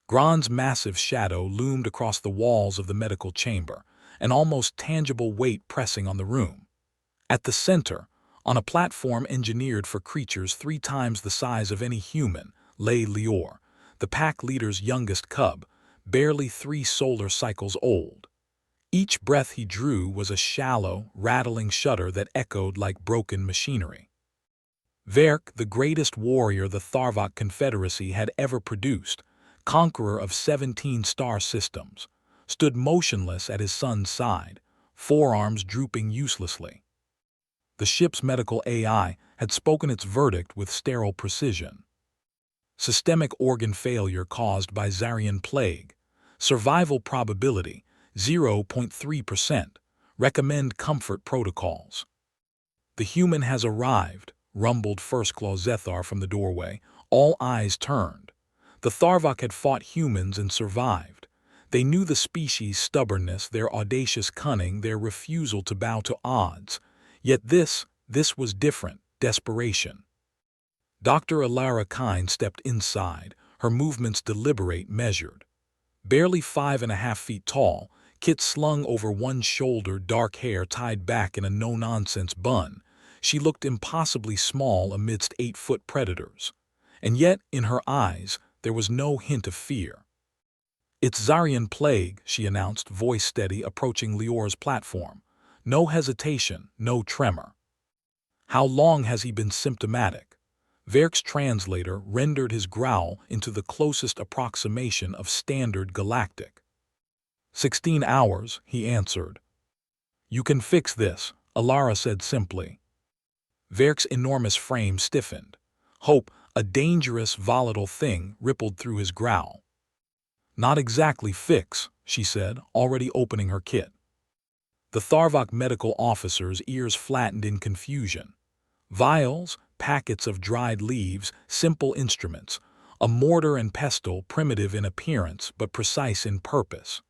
Gron's massive shadow loomed across the walls of the medical chamber, an almost tangible weight pressing on the room. At the center, on a platform engineered for creatures 3 times the size of any human, lay Lior, the pack leader's youngest cub, barely 3 solar cycles old. Each breath he drew was a shallow, rattling shudder that echoed like broken machinery. Verk, the greatest warrior the Tharvok Confederacy had ever produced, conqueror of 17 star systems, stood motionless at his son's side, forearms drooping uselessly. The ship's medical AI had spoken its verdict with sterile precision. Systemic organ failure caused by Zarian plague. Survival probability 0.3%. Recommend comfort protocols. The human has arrived, rumbled First Claw Zethar from the doorway, all eyes turned. The Tharvok had fought humans and survived. They knew the species' stubbornness, their audacious cunning, their refusal to bow to odds. Yet this was different, desperation. Dr. Alara Kine stepped inside, her movements deliberate, measured. Barely 5.5 feet tall, Kit slung over one shoulder, dark hair tied back in a no-nonsense bun, she looked impossibly small amidst 8-foot predators. And yet, in her eyes, there was no hint of fear. "It's Zarian plague," she announced, voice steady, approaching Lior's platform. No hesitation, no tremor. "How long has he been symptomatic?" Verk's translator rendered his growl into the closest approximation of standard galactic. 16 hours, he answered. "You can fix this," Alara said simply. Verk's enormous frame stiffened. Hope, a dangerous, volatile thing, rippled through his growl. "Not exactly fix," she said, already opening her kit. The Tharvok medical officer's ears flattened in confusion. Vials, packets of dried leaves, simple instruments, a mortar and pestle primitive in appearance but precise in purpose.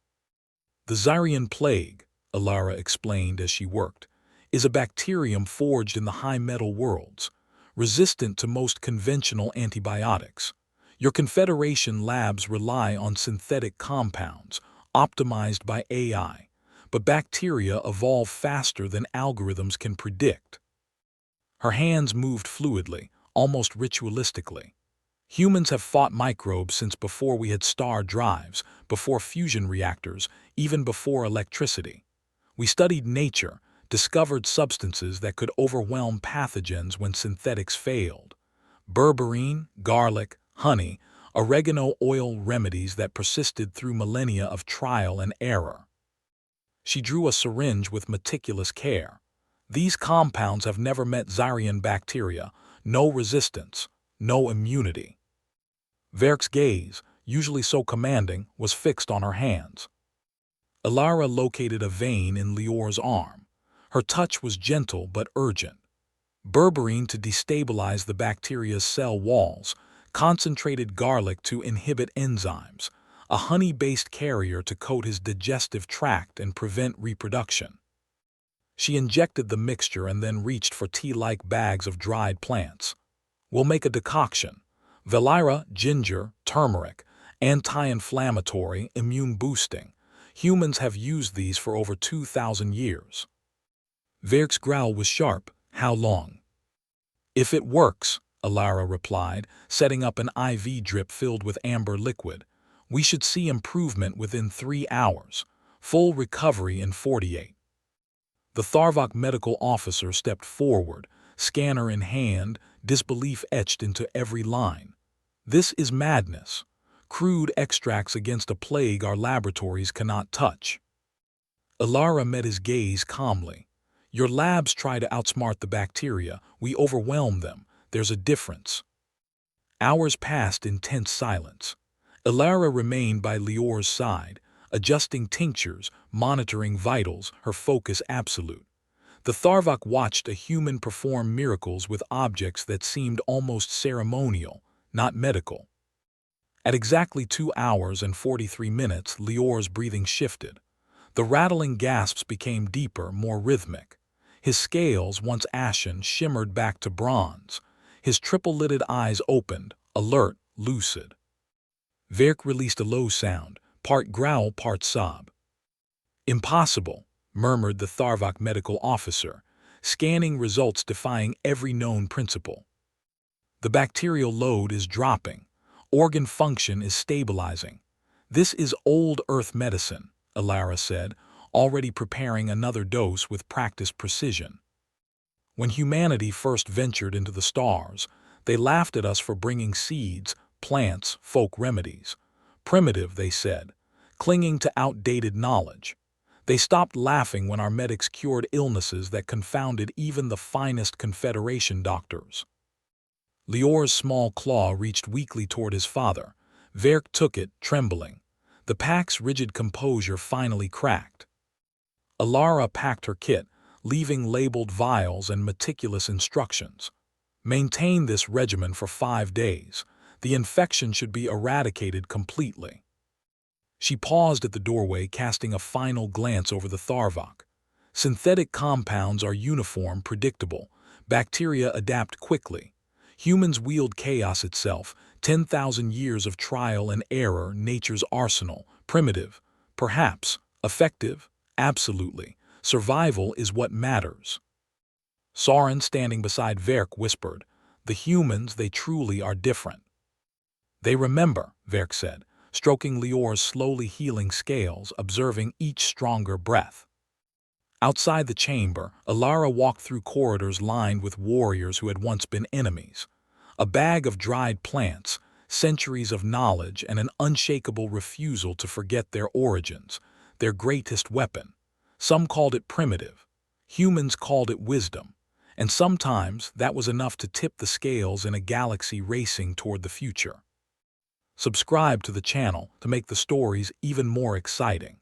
"The Zarian plague," Alara explained as she worked, "is a bacterium forged in the high metal worlds, resistant to most conventional antibiotics. Your Confederation labs rely on synthetic compounds, optimized by AI, but bacteria evolve faster than algorithms can predict." Her hands moved fluidly, almost ritualistically. "Humans have fought microbes since before we had star drives, before fusion reactors, even before electricity. We studied nature, discovered substances that could overwhelm pathogens when synthetics failed. Berberine, garlic, honey, oregano oil, remedies that persisted through millennia of trial and error." She drew a syringe with meticulous care. "These compounds have never met Zarian bacteria, no resistance, no immunity." Verk's gaze, usually so commanding, was fixed on her hands. Alara located a vein in Lior's arm. Her touch was gentle but urgent. Berberine to destabilize the bacteria's cell walls, concentrated garlic to inhibit enzymes, a honey-based carrier to coat his digestive tract and prevent reproduction. She injected the mixture and then reached for tea-like bags of dried plants. "We'll make a decoction. Valira, ginger, turmeric, anti-inflammatory, immune-boosting. Humans have used these for over 2,000 years." Verk's growl was sharp. "How long?" "If it works," Alara replied, setting up an IV drip filled with amber liquid, "we should see improvement within 3 hours, full recovery in 48. The Tharvok medical officer stepped forward, scanner in hand, disbelief etched into every line. "This is madness. Crude extracts against a plague our laboratories cannot touch." Alara met his gaze calmly. "Your labs try to outsmart the bacteria, we overwhelm them. There's a difference." Hours passed in tense silence. Alara remained by Lior's side, adjusting tinctures, monitoring vitals, her focus absolute. The Tharvok watched a human perform miracles with objects that seemed almost ceremonial, not medical. At exactly 2 hours and 43 minutes, Lior's breathing shifted. The rattling gasps became deeper, more rhythmic. His scales, once ashen, shimmered back to bronze. His triple-lidded eyes opened, alert, lucid. Verk released a low sound, part growl, part sob. Impossible, murmured the Tharvok medical officer, scanning results defying every known principle. The bacterial load is dropping. Organ function is stabilizing. This is old Earth medicine, Alara said, already preparing another dose with practiced precision. When humanity first ventured into the stars, they laughed at us for bringing seeds, plants, folk remedies. Primitive, they said, clinging to outdated knowledge. They stopped laughing when our medics cured illnesses that confounded even the finest Confederation doctors. Lior's small claw reached weakly toward his father. Verk took it, trembling. The pack's rigid composure finally cracked. Alara packed her kit, leaving labeled vials and meticulous instructions. Maintain this regimen for 5 days. The infection should be eradicated completely. She paused at the doorway, casting a final glance over the Tharvok. Synthetic compounds are uniform, predictable. Bacteria adapt quickly. Humans wield chaos itself, 10,000 years of trial and error, nature's arsenal. Primitive, perhaps. Effective, absolutely. Survival is what matters. Soren, standing beside Verk, whispered, "The humans, they truly are different." "They remember," Verk said, stroking Lior's slowly healing scales, observing each stronger breath. Outside the chamber, Alara walked through corridors lined with warriors who had once been enemies. A bag of dried plants, centuries of knowledge, and an unshakable refusal to forget their origins, their greatest weapon. Some called it primitive. Humans called it wisdom. And sometimes that was enough to tip the scales in a galaxy racing toward the future. Subscribe to the channel to make the stories even more exciting.